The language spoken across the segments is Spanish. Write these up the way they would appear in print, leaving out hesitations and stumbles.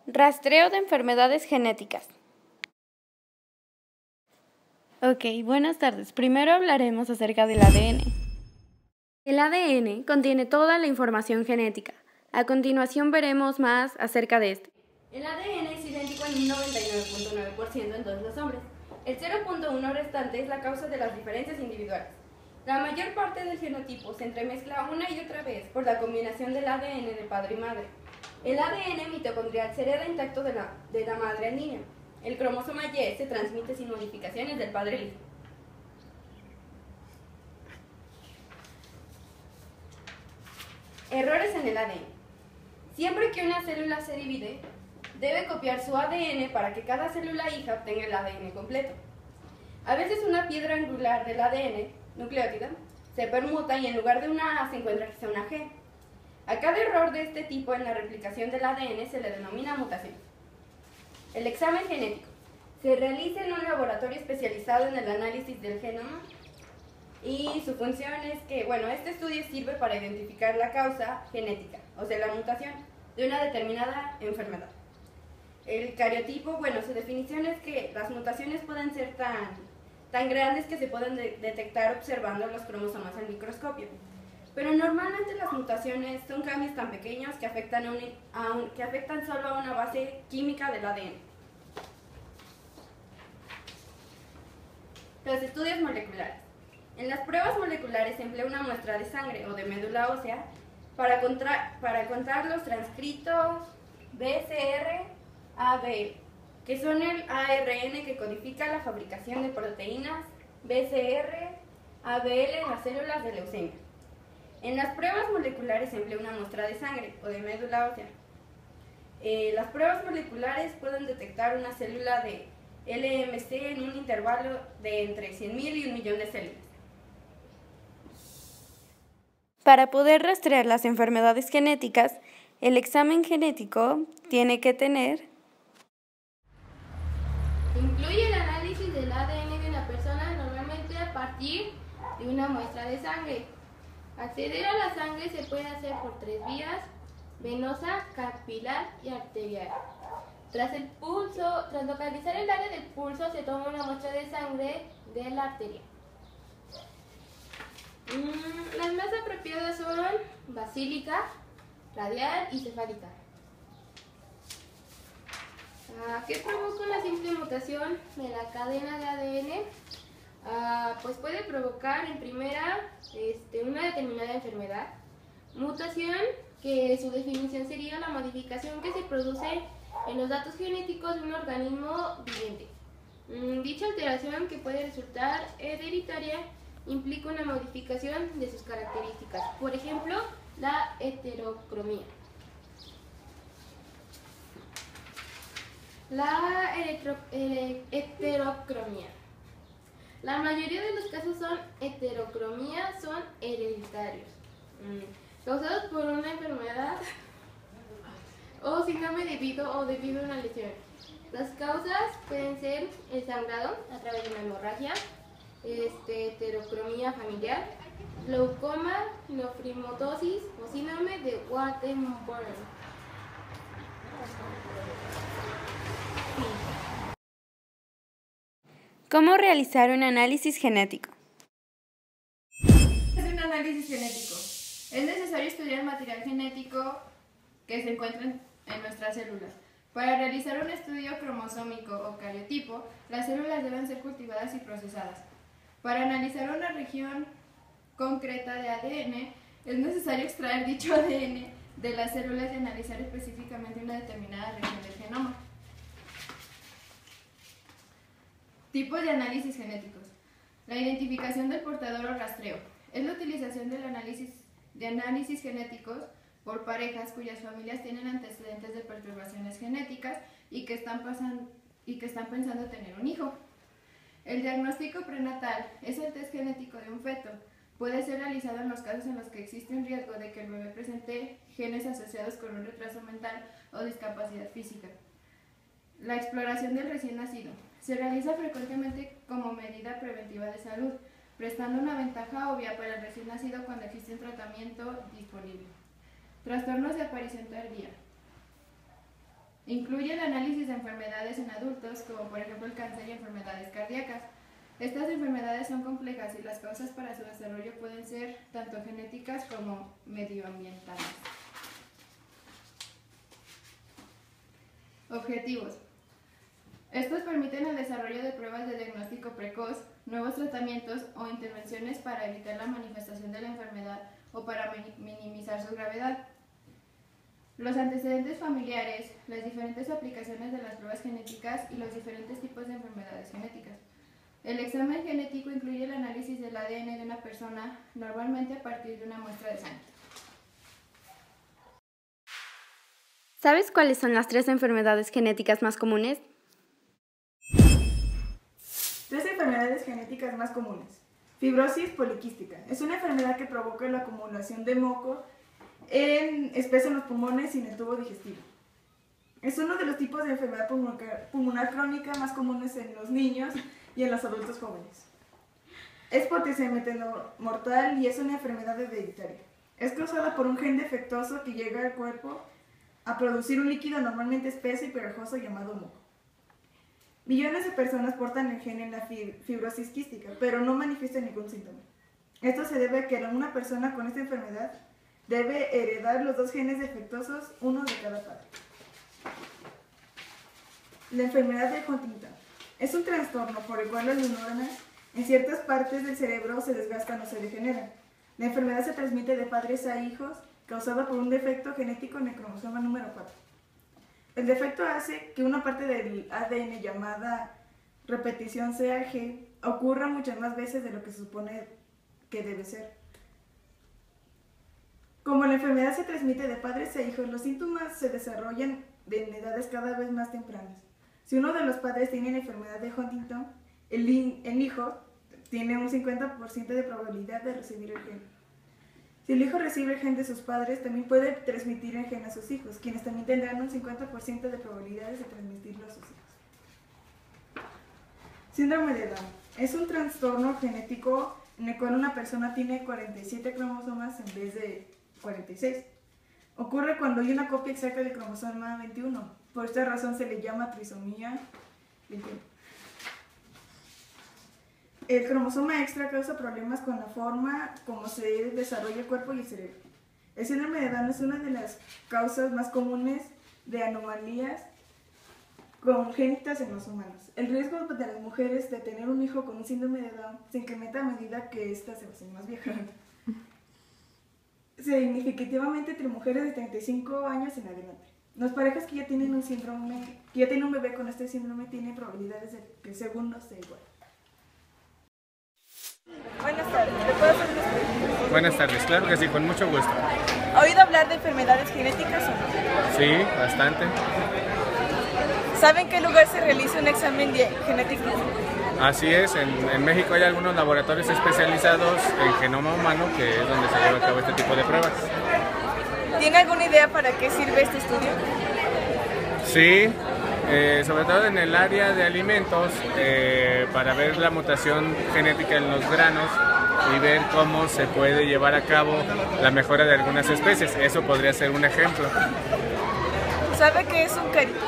Rastreo de enfermedades genéticas. Ok, buenas tardes. Primero hablaremos acerca del ADN. El ADN contiene toda la información genética. A continuación veremos más acerca de este. El ADN es idéntico en un 99.9% en todos los hombres. El 0.1 restante es la causa de las diferencias individuales. La mayor parte del genotipo se entremezcla una y otra vez por la combinación del ADN de padre y madre. El ADN mitocondrial se hereda intacto de la madre al niño. El cromosoma Y se transmite sin modificaciones del padre al hijo. Errores en el ADN. Siempre que una célula se divide, debe copiar su ADN para que cada célula hija obtenga el ADN completo. A veces una piedra angular del ADN, nucleótida, se permuta y en lugar de una A se encuentra quizá una G. A cada error de este tipo en la replicación del ADN se le denomina mutación. El examen genético se realiza en un laboratorio especializado en el análisis del genoma y su función es que, este estudio sirve para identificar la causa genética, o sea, la mutación de una determinada enfermedad. El cariotipo, su definición es que las mutaciones pueden ser tan grandes que se pueden detectar observando los cromosomas al microscopio. Pero normalmente las mutaciones son cambios tan pequeños que afectan solo a una base química del ADN. Los estudios moleculares. En las pruebas moleculares se emplea una muestra de sangre o de médula ósea para contar los transcritos BCR, ABL, que son el ARN que codifica la fabricación de proteínas BCR, ABL en las células de leucemia. En las pruebas moleculares se emplea una muestra de sangre o de médula ósea. Las pruebas moleculares pueden detectar una célula de LMC en un intervalo de entre 100.000 y 1.000.000 de células. Para poder rastrear las enfermedades genéticas, el examen genético tiene que tener: incluye el análisis del ADN de una persona normalmente a partir de una muestra de sangre. Acceder a la sangre se puede hacer por 3 vías: venosa, capilar y arterial. Tras localizar el área del pulso, se toma una muestra de sangre de la arteria. Las más apropiadas son basílica, radial y cefálica. ¿Qué provoca una simple mutación de la cadena de ADN? Pues puede provocar en primera una determinada enfermedad. Mutación, que su definición sería la modificación que se produce en los datos genéticos de un organismo viviente. Dicha alteración, que puede resultar hereditaria, implica una modificación de sus características, por ejemplo, la heterocromía. La heterocromía. La mayoría de los casos son heterocromía, son hereditarios, causados por una enfermedad o síndrome debido a una lesión. Las causas pueden ser el sangrado a través de una hemorragia, heterocromía familiar, glaucoma, nefromatosis o síndrome de Waardenburg. ¿Cómo realizar un análisis genético? Es un análisis genético. Es necesario estudiar el material genético que se encuentra en nuestras células. Para realizar un estudio cromosómico o cariotipo, las células deben ser cultivadas y procesadas. Para analizar una región concreta de ADN, es necesario extraer dicho ADN de las células y analizar específicamente una determinada región del genoma. Tipos de análisis genéticos. La identificación del portador o rastreo. Es la utilización de análisis genéticos por parejas cuyas familias tienen antecedentes de perturbaciones genéticas y que están pensando tener un hijo. El diagnóstico prenatal es el test genético de un feto. Puede ser realizado en los casos en los que existe un riesgo de que el bebé presente genes asociados con un retraso mental o discapacidad física. La exploración del recién nacido. Se realiza frecuentemente como medida preventiva de salud, prestando una ventaja obvia para el recién nacido cuando existe un tratamiento disponible. Trastornos de aparición tardía. Incluye el análisis de enfermedades en adultos, como por ejemplo el cáncer y enfermedades cardíacas. Estas enfermedades son complejas y las causas para su desarrollo pueden ser tanto genéticas como medioambientales. Objetivos. Estos permiten el desarrollo de pruebas de diagnóstico precoz, nuevos tratamientos o intervenciones para evitar la manifestación de la enfermedad o para minimizar su gravedad. Los antecedentes familiares, las diferentes aplicaciones de las pruebas genéticas y los diferentes tipos de enfermedades genéticas. El examen genético incluye el análisis del ADN de una persona, normalmente a partir de una muestra de sangre. ¿Sabes cuáles son las 3 enfermedades genéticas más comunes? 3 enfermedades genéticas más comunes. Fibrosis poliquística. Es una enfermedad que provoca la acumulación de moco espeso en los pulmones y en el tubo digestivo. Es uno de los tipos de enfermedad pulmonar crónica más comunes en los niños y en los adultos jóvenes. Es potencialmente mortal y es una enfermedad hereditaria. Es causada por un gen defectuoso que llega al cuerpo a producir un líquido normalmente espeso y pegajoso llamado moco. Millones de personas portan el gen en la fibrosis quística, pero no manifiestan ningún síntoma. Esto se debe a que una persona con esta enfermedad debe heredar los 2 genes defectuosos, uno de cada padre. La enfermedad de Huntington es un trastorno por el cual las neuronas en ciertas partes del cerebro se desgastan o se degeneran. La enfermedad se transmite de padres a hijos, causada por un defecto genético en el cromosoma número 4. El defecto hace que una parte del ADN llamada repetición CAG ocurra muchas más veces de lo que se supone que debe ser. Como la enfermedad se transmite de padres a hijos, los síntomas se desarrollan en edades cada vez más tempranas. Si uno de los padres tiene la enfermedad de Huntington, el hijo tiene un 50% de probabilidad de recibir el gen. Si el hijo recibe el gen de sus padres, también puede transmitir el gen a sus hijos, quienes también tendrán un 50% de probabilidades de transmitirlo a sus hijos. Síndrome de Down. Es un trastorno genético en el cual una persona tiene 47 cromosomas en vez de 46. Ocurre cuando hay una copia exacta del cromosoma 21. Por esta razón se le llama trisomía 21. El cromosoma extra causa problemas con la forma como se desarrolla el cuerpo y el cerebro. El síndrome de Down es una de las causas más comunes de anomalías congénitas en los humanos. El riesgo de las mujeres de tener un hijo con un síndrome de Down se incrementa a medida que ésta se va haciendo más vieja. Significativamente entre mujeres de 35 años en adelante. Las parejas que ya tienen un síndrome, que ya tienen un bebé con este síndrome, tienen probabilidades de que el segundo sea igual. Buenas tardes, ¿te puedo hacer unas preguntas? Buenas tardes, claro que sí, con mucho gusto. ¿Ha oído hablar de enfermedades genéticas o no? Sí, bastante. ¿Sabe en qué lugar se realiza un examen genético? Así es, en México hay algunos laboratorios especializados en genoma humano, que es donde se lleva a cabo este tipo de pruebas. ¿Tiene alguna idea para qué sirve este estudio? Sí, sobre todo en el área de alimentos, para ver la mutación genética en los granos y ver cómo se puede llevar a cabo la mejora de algunas especies. Eso podría ser un ejemplo. ¿Sabe qué es un carotipo?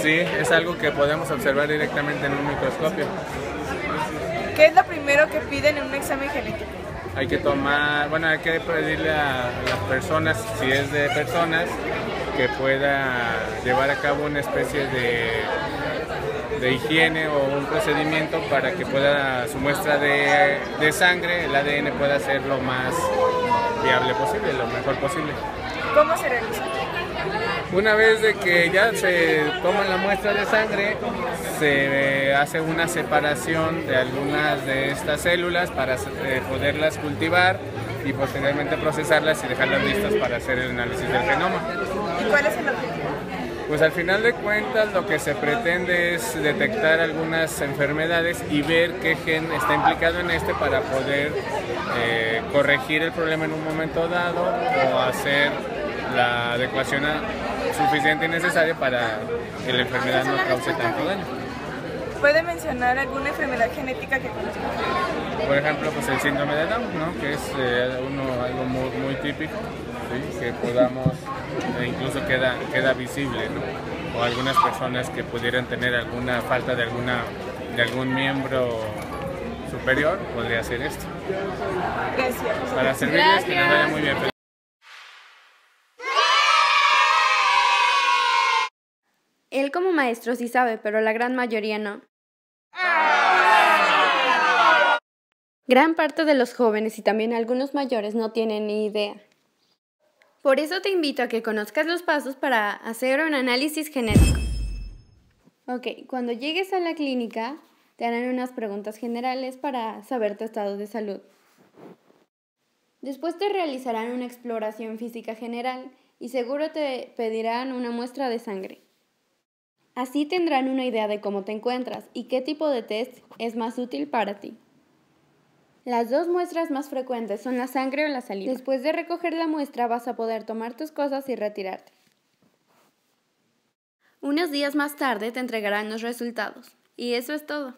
Sí, es algo que podemos observar directamente en un microscopio. ¿Qué es lo primero que piden en un examen genético? Hay que pedirle a las personas, si es de personas, que pueda llevar a cabo una especie de higiene o un procedimiento para que pueda su muestra de sangre, el ADN pueda ser lo más viable posible, lo mejor posible. ¿Cómo se realiza? Una vez de que ya se toma la muestra de sangre, se hace una separación de algunas de estas células para poderlas cultivar y posteriormente procesarlas y dejarlas listas para hacer el análisis del genoma. ¿Y cuál es el objetivo? Pues al final de cuentas lo que se pretende es detectar algunas enfermedades y ver qué gen está implicado en este para poder corregir el problema en un momento dado o hacer la adecuación suficiente y necesaria para que la enfermedad no cause tanto daño. ¿Puede mencionar alguna enfermedad genética que conozca? Por ejemplo, pues el síndrome de Down, ¿no? Que es algo muy típico. ¿sí? Que podamos, incluso queda visible, ¿no? O algunas personas que pudieran tener alguna falta de algún miembro superior, podría hacer esto. Gracias. Para servirles, que les vaya muy bien. Él como maestro sí sabe, pero la gran mayoría no. Gran parte de los jóvenes y también algunos mayores no tienen ni idea. Por eso te invito a que conozcas los pasos para hacer un análisis genético. Ok, cuando llegues a la clínica, te harán unas preguntas generales para saber tu estado de salud. Después te realizarán una exploración física general y seguro te pedirán una muestra de sangre. Así tendrán una idea de cómo te encuentras y qué tipo de test es más útil para ti. Las dos muestras más frecuentes son la sangre o la saliva. Después de recoger la muestra vas a poder tomar tus cosas y retirarte. Unos días más tarde te entregarán los resultados. Y eso es todo.